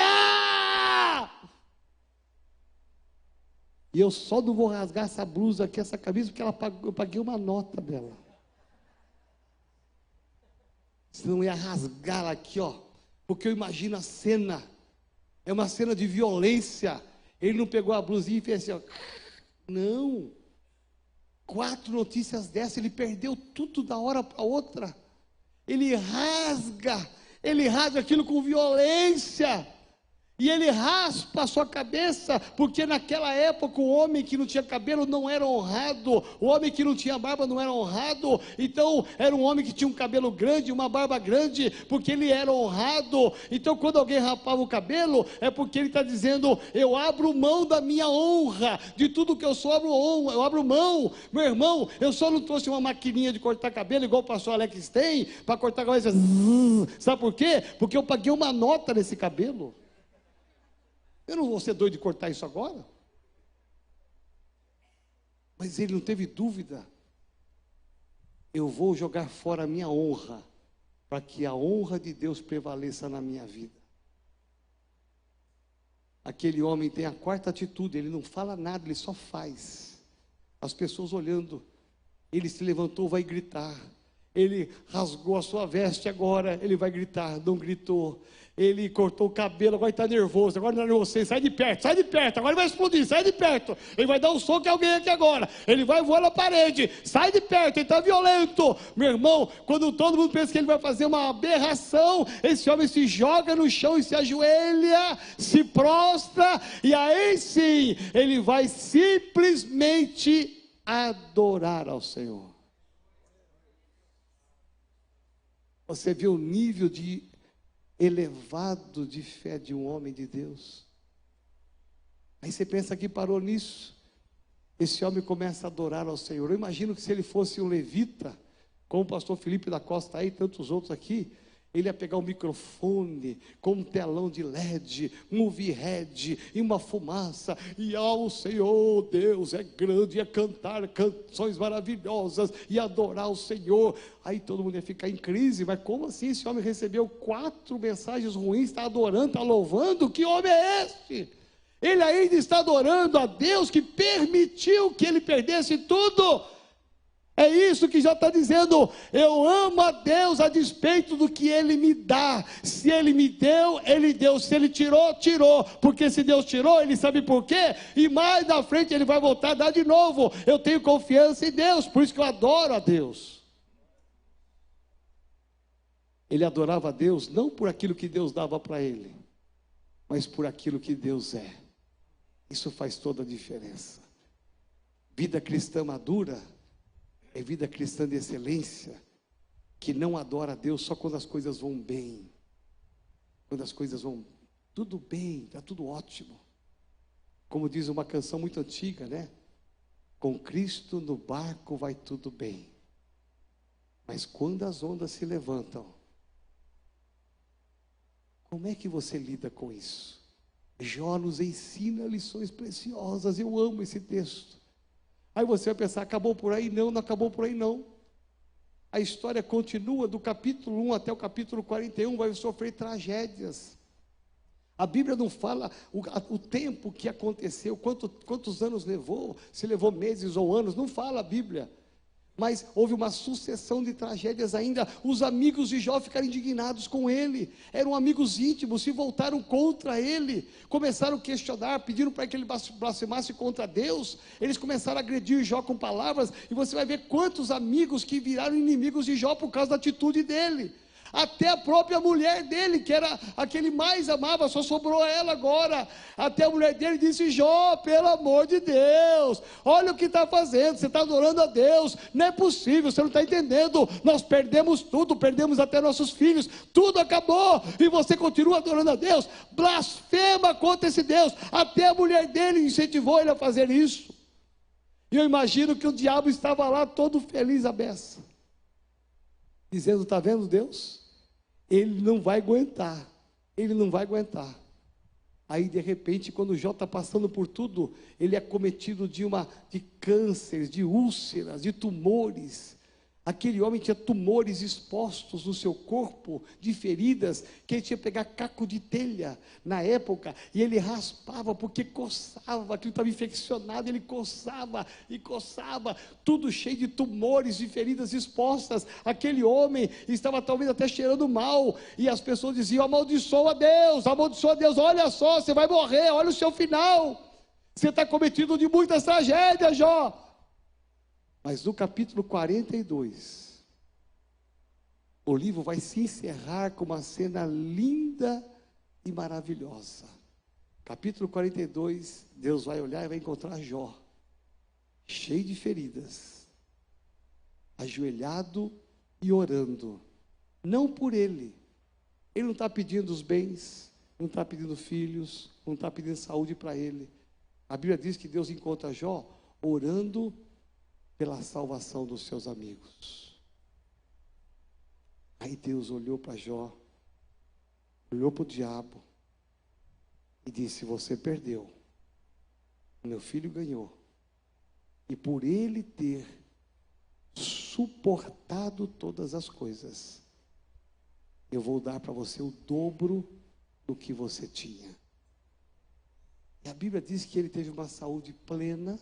eu só não vou rasgar essa blusa aqui, essa camisa, porque eu paguei uma nota dela. Senão ia rasgá-la aqui, ó, porque eu imagino a cena, é uma cena de violência. Ele não pegou a blusinha e fez assim, ó. Não, 4 notícias dessas, ele perdeu tudo da hora para outra. Ele rasga aquilo com violência, e ele raspa a sua cabeça, porque naquela época o homem que não tinha cabelo não era honrado, o homem que não tinha barba não era honrado. Então era um homem que tinha um cabelo grande, uma barba grande, porque ele era honrado. Então quando alguém rapava o cabelo, é porque ele está dizendo: eu abro mão da minha honra, de tudo que eu sou, eu abro mão. Meu irmão, eu só não trouxe uma maquininha de cortar cabelo igual o pastor Alex tem, para cortar cabelo. Sabe por quê? Porque eu paguei uma nota nesse cabelo. Eu não vou ser doido de cortar isso agora. Mas ele não teve dúvida. Eu vou jogar fora a minha honra, para que a honra de Deus prevaleça na minha vida. Aquele homem tem a 4ª atitude, ele não fala nada, ele só faz. As pessoas olhando, ele se levantou, vai gritar. Ele rasgou a sua veste, agora ele vai gritar, não gritou. Ele cortou o cabelo, agora está nervoso, agora não é nervoso, sai de perto, agora ele vai explodir, sai de perto. Ele vai dar um soco em alguém aqui agora, ele vai voar na parede, sai de perto, ele está violento. Meu irmão, quando todo mundo pensa que ele vai fazer uma aberração, esse homem se joga no chão e se ajoelha, se prostra, e aí sim, ele vai simplesmente adorar ao Senhor. Você vê o nível de elevado de fé de um homem de Deus. Aí você pensa que parou nisso. Esse homem começa a adorar ao Senhor. Eu imagino que se ele fosse um levita, como o pastor Felipe da Costa aí, e tantos outros aqui, ele ia pegar um microfone com um telão de LED, um overhead e uma fumaça, e ao Senhor Deus é grande, ia cantar canções maravilhosas e adorar o Senhor. Aí todo mundo ia ficar em crise: mas como assim esse homem recebeu 4 mensagens ruins, está adorando, está louvando? Que homem é este? Ele ainda está adorando a Deus que permitiu que ele perdesse tudo. É isso que já está dizendo. Eu amo a Deus a despeito do que Ele me dá. Se Ele me deu, Ele deu. Se Ele tirou, tirou. Porque se Deus tirou, Ele sabe por quê. E mais na frente Ele vai voltar a dar de novo. Eu tenho confiança em Deus. Por isso que eu adoro a Deus. Ele adorava a Deus não por aquilo que Deus dava para ele, mas por aquilo que Deus é. Isso faz toda a diferença. Vida cristã madura é vida cristã de excelência, que não adora a Deus só quando as coisas vão bem. Quando as coisas vão tudo bem, está tudo ótimo. Como diz uma canção muito antiga, né? Com Cristo no barco vai tudo bem. Mas quando as ondas se levantam, como é que você lida com isso? Jó nos ensina lições preciosas. Eu amo esse texto. Aí você vai pensar, acabou por aí? Não, não acabou por aí não. A história continua do capítulo 1 até o capítulo 41, vai sofrer tragédias. A Bíblia não fala o tempo que aconteceu, quantos anos levou, se levou meses ou anos, não fala a Bíblia. Mas houve uma sucessão de tragédias ainda. Os amigos de Jó ficaram indignados com ele. Eram amigos íntimos, se voltaram contra ele. Começaram a questionar, pediram para que ele blasfemasse contra Deus. Eles começaram a agredir Jó com palavras. E você vai ver quantos amigos que viraram inimigos de Jó por causa da atitude dele. Até a própria mulher dele, que era a que ele mais amava, só sobrou ela agora. Até a mulher dele disse: Jó, pelo amor de Deus, olha o que está fazendo, você está adorando a Deus, não é possível, você não está entendendo, nós perdemos tudo, perdemos até nossos filhos, tudo acabou, e você continua adorando a Deus, blasfema contra esse Deus. Até a mulher dele incentivou ele a fazer isso. E eu imagino que o diabo estava lá todo feliz à beça, dizendo: está vendo Deus? Ele não vai aguentar, ele não vai aguentar. Aí de repente, quando Jó está passando por tudo, ele é cometido de cânceres, de úlceras, de tumores. Aquele homem tinha tumores expostos no seu corpo, de feridas, que ele tinha que pegar caco de telha na época, e ele raspava porque coçava, aquilo estava infeccionado, ele coçava e coçava, tudo cheio de tumores, de feridas expostas. Aquele homem estava talvez até cheirando mal, e as pessoas diziam: amaldiçoa Deus, olha só, você vai morrer, olha o seu final, você está cometido de muitas tragédias, Jó. Mas no capítulo 42, o livro vai se encerrar com uma cena linda e maravilhosa. Capítulo 42, Deus vai olhar e vai encontrar Jó, cheio de feridas, ajoelhado e orando, não por ele não está pedindo os bens, não está pedindo filhos, não está pedindo saúde para ele. A Bíblia diz que Deus encontra Jó orando pela salvação dos seus amigos. Aí Deus olhou para Jó, olhou para o diabo e disse: você perdeu, meu filho ganhou, e por ele ter suportado todas as coisas, eu vou dar para você o dobro do que você tinha. E a Bíblia diz que ele teve uma saúde plena.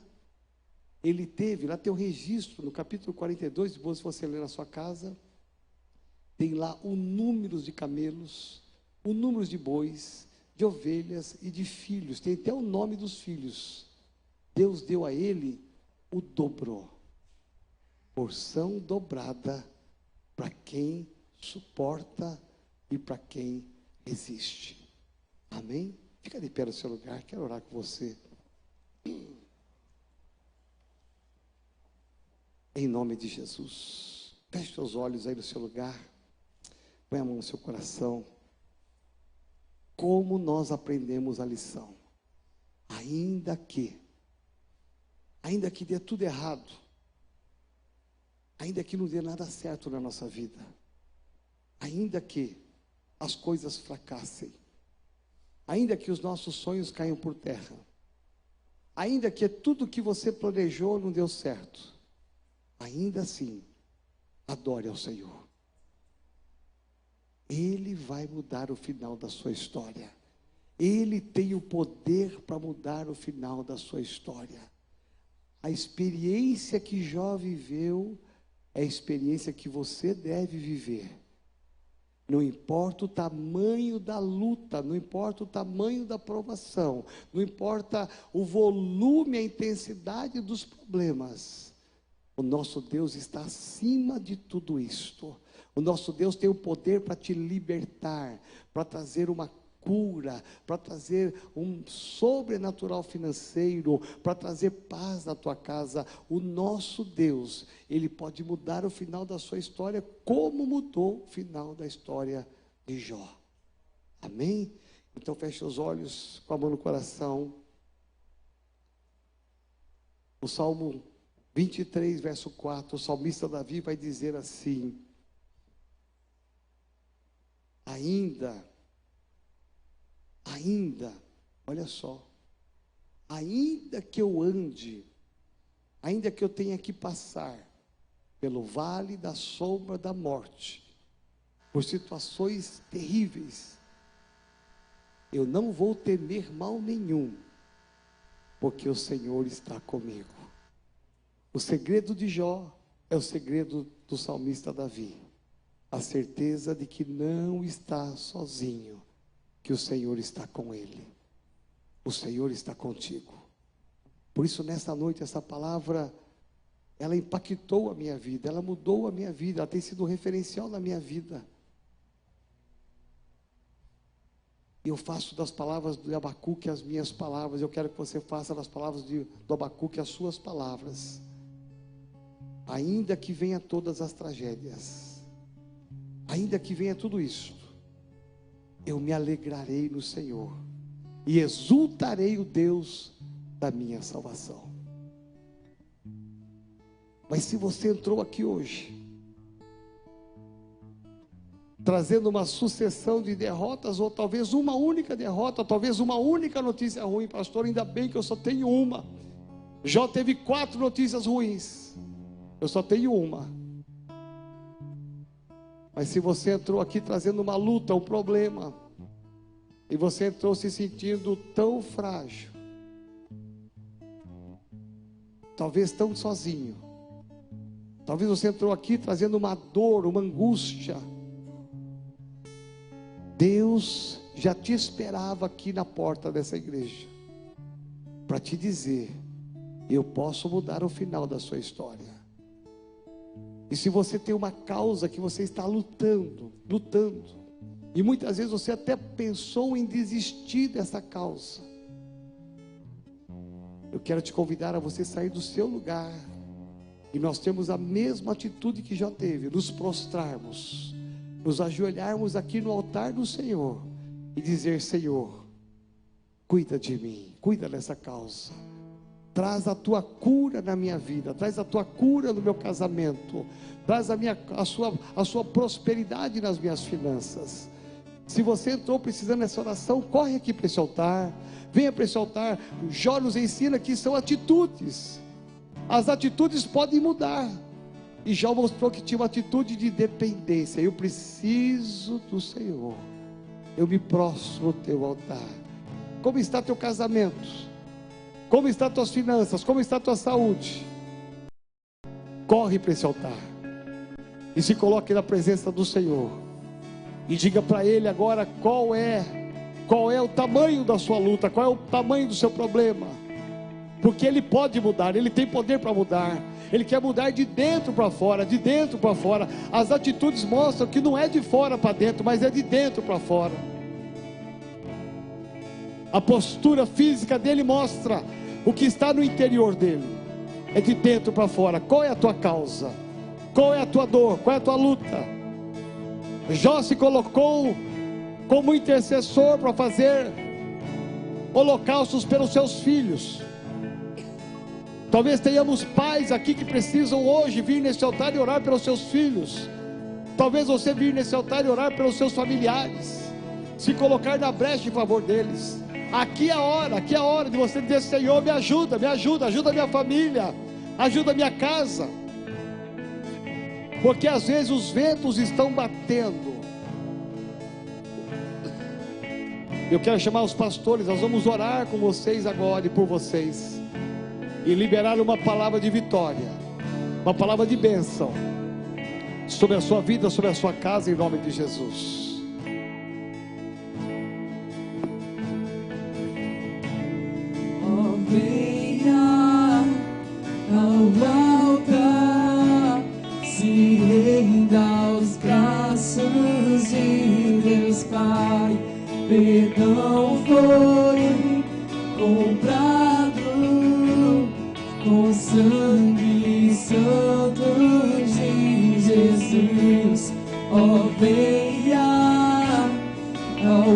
Ele teve, lá tem o registro, no capítulo 42, depois se você ler na sua casa, tem lá o número de camelos, o número de bois, de ovelhas e de filhos, tem até o nome dos filhos. Deus deu a ele o dobro, porção dobrada para quem suporta e para quem resiste. Amém? Fica de pé no seu lugar, quero orar com você. Em nome de Jesus, feche seus olhos aí no seu lugar, põe a mão no seu coração. Como nós aprendemos a lição? Ainda que dê tudo errado, ainda que não dê nada certo na nossa vida, ainda que as coisas fracassem, ainda que os nossos sonhos caiam por terra, ainda que tudo que você planejou não deu certo, ainda assim, adore ao Senhor. Ele vai mudar o final da sua história. Ele tem o poder para mudar o final da sua história. A experiência que Jó viveu é a experiência que você deve viver. Não importa o tamanho da luta, não importa o tamanho da provação, não importa o volume, a intensidade dos problemas, o nosso Deus está acima de tudo isto. O nosso Deus tem o poder para te libertar, para trazer uma cura, para trazer um sobrenatural financeiro, para trazer paz na tua casa. O nosso Deus, Ele pode mudar o final da sua história, como mudou o final da história de Jó. Amém? Então feche os olhos, com a mão no coração. O Salmo 23, verso 4, o salmista Davi vai dizer assim: olha só, ainda que eu ande, ainda que eu tenha que passar pelo vale da sombra da morte, por situações terríveis, eu não vou temer mal nenhum, porque o Senhor está comigo. O segredo de Jó é o segredo do salmista Davi, a certeza de que não está sozinho, que o Senhor está com ele. O Senhor está contigo. Por isso, nessa noite, essa palavra, ela impactou a minha vida, ela mudou a minha vida, ela tem sido um referencial na minha vida. Eu faço das palavras do Abacuque as minhas palavras. Eu quero que você faça das palavras do Abacuque as suas palavras. Ainda que venha todas as tragédias, ainda que venha tudo isso, eu me alegrarei no Senhor e exultarei o Deus da minha salvação. Mas se você entrou aqui hoje trazendo uma sucessão de derrotas, ou talvez uma única derrota, talvez uma única notícia ruim, pastor, ainda bem que eu só tenho uma. Jó teve 4 notícias ruins, eu só tenho uma. Mas se você entrou aqui trazendo uma luta, um problema, e você entrou se sentindo tão frágil, talvez tão sozinho, talvez você entrou aqui trazendo uma dor, uma angústia, Deus já te esperava aqui na porta dessa igreja, para te dizer: eu posso mudar o final da sua história. E se você tem uma causa que você está lutando, e muitas vezes você até pensou em desistir dessa causa, eu quero te convidar a você sair do seu lugar, e nós temos a mesma atitude que já teve, nos prostrarmos, nos ajoelharmos aqui no altar do Senhor, e dizer: Senhor, cuida de mim, cuida dessa causa, traz a tua cura na minha vida, traz a tua cura no meu casamento, traz a sua prosperidade nas minhas finanças. Se você entrou precisando dessa oração, corre aqui para esse altar, venha para esse altar. Jó nos ensina que são atitudes, as atitudes podem mudar, e Jó mostrou que tinha uma atitude de dependência. Eu preciso do Senhor, eu me prostro no teu altar. Como está teu casamento? Como estão tuas finanças? Como está a tua saúde? Corre para esse altar e se coloque na presença do Senhor e diga para Ele agora qual é o tamanho da sua luta, qual é o tamanho do seu problema, porque Ele pode mudar, Ele tem poder para mudar. Ele quer mudar de dentro para fora, de dentro para fora. As atitudes mostram que não é de fora para dentro, mas é de dentro para fora. A postura física dele mostra o que está no interior dele. É de dentro para fora. Qual é a tua causa? Qual é a tua dor? Qual é a tua luta? Jó se colocou como intercessor para fazer holocaustos pelos seus filhos. Talvez tenhamos pais aqui que precisam hoje vir nesse altar e orar pelos seus filhos. Talvez você vir nesse altar e orar pelos seus familiares, se colocar na brecha em favor deles. Aqui é a hora de você dizer: Senhor, me ajuda a minha família, ajuda a minha casa, porque às vezes os ventos estão batendo. Eu quero chamar os pastores, nós vamos orar com vocês agora e por vocês, e liberar uma palavra de vitória, uma palavra de bênção, sobre a sua vida, sobre a sua casa, em nome de Jesus. Venha ao altar, se renda aos braços de Deus Pai. Perdão foi comprado com sangue santo de Jesus. Ó, venha ao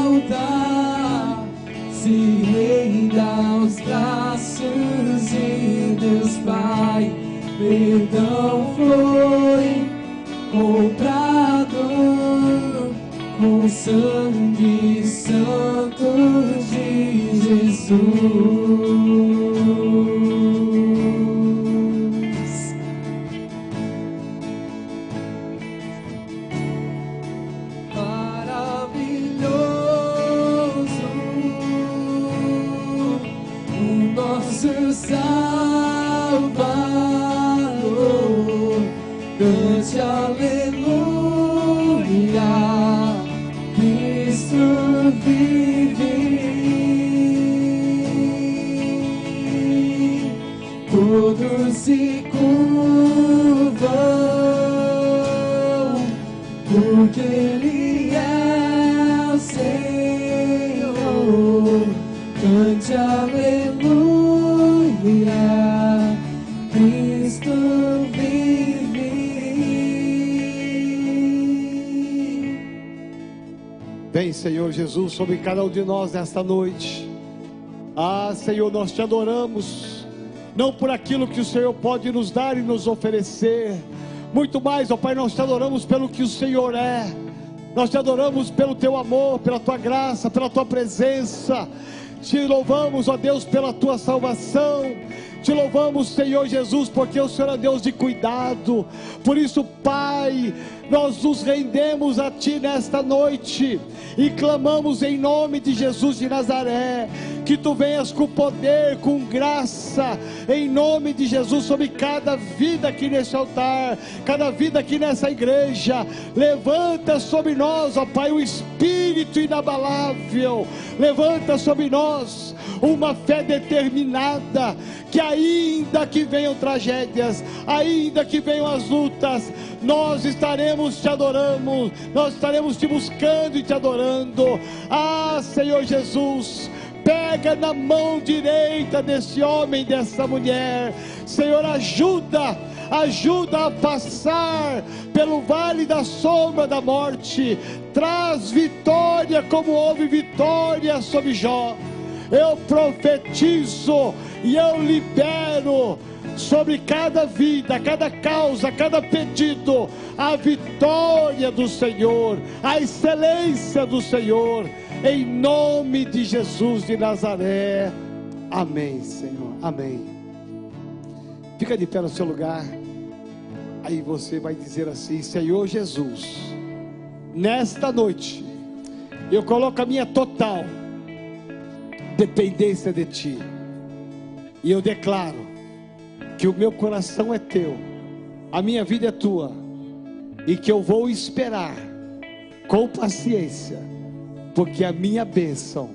altar, se renda aos braços de Deus Pai. Perdão foi comprado com sangue santo de Jesus. Nosso Salvador, cante aleluia, Cristo vive. Todos se curvam, porque Ele é o Senhor. Cante aleluia, Cristo vive. Vem, Senhor Jesus, sobre cada um de nós nesta noite. Ah, Senhor, nós te adoramos, não por aquilo que o Senhor pode nos dar e nos oferecer, muito mais, ó Pai, nós te adoramos pelo que o Senhor é. Nós te adoramos pelo teu amor, pela tua graça, pela tua presença. Te louvamos, ó Deus, pela tua salvação. Te louvamos, Senhor Jesus, porque o Senhor é Deus de cuidado. Por isso, Pai, nós nos rendemos a Ti nesta noite e clamamos em nome de Jesus de Nazaré, que Tu venhas com poder, com graça, em nome de Jesus, sobre cada vida aqui nesse altar, cada vida aqui nessa igreja. Levanta sobre nós, ó Pai, o Espírito inabalável. Levanta sobre nós uma fé determinada, que ainda que venham tragédias, ainda que venham as lutas, nós estaremos te adorando, nós estaremos te buscando e te adorando. Ah, Senhor Jesus, pega na mão direita desse homem, dessa mulher. Senhor, ajuda a passar pelo vale da sombra da morte. Traz vitória como houve vitória sobre Jó. Eu profetizo e eu libero sobre cada vida, cada causa, cada pedido, a vitória do Senhor, a excelência do Senhor, em nome de Jesus de Nazaré. Amém, Senhor, amém. Fica de pé no seu lugar. Aí você vai dizer assim: Senhor Jesus, nesta noite eu coloco a minha total dependência de Ti, e eu declaro que o meu coração é Teu, a minha vida é Tua, e que eu vou esperar com paciência, porque a minha bênção,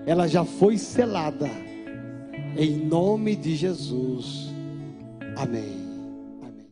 ela já foi selada, em nome de Jesus, amém.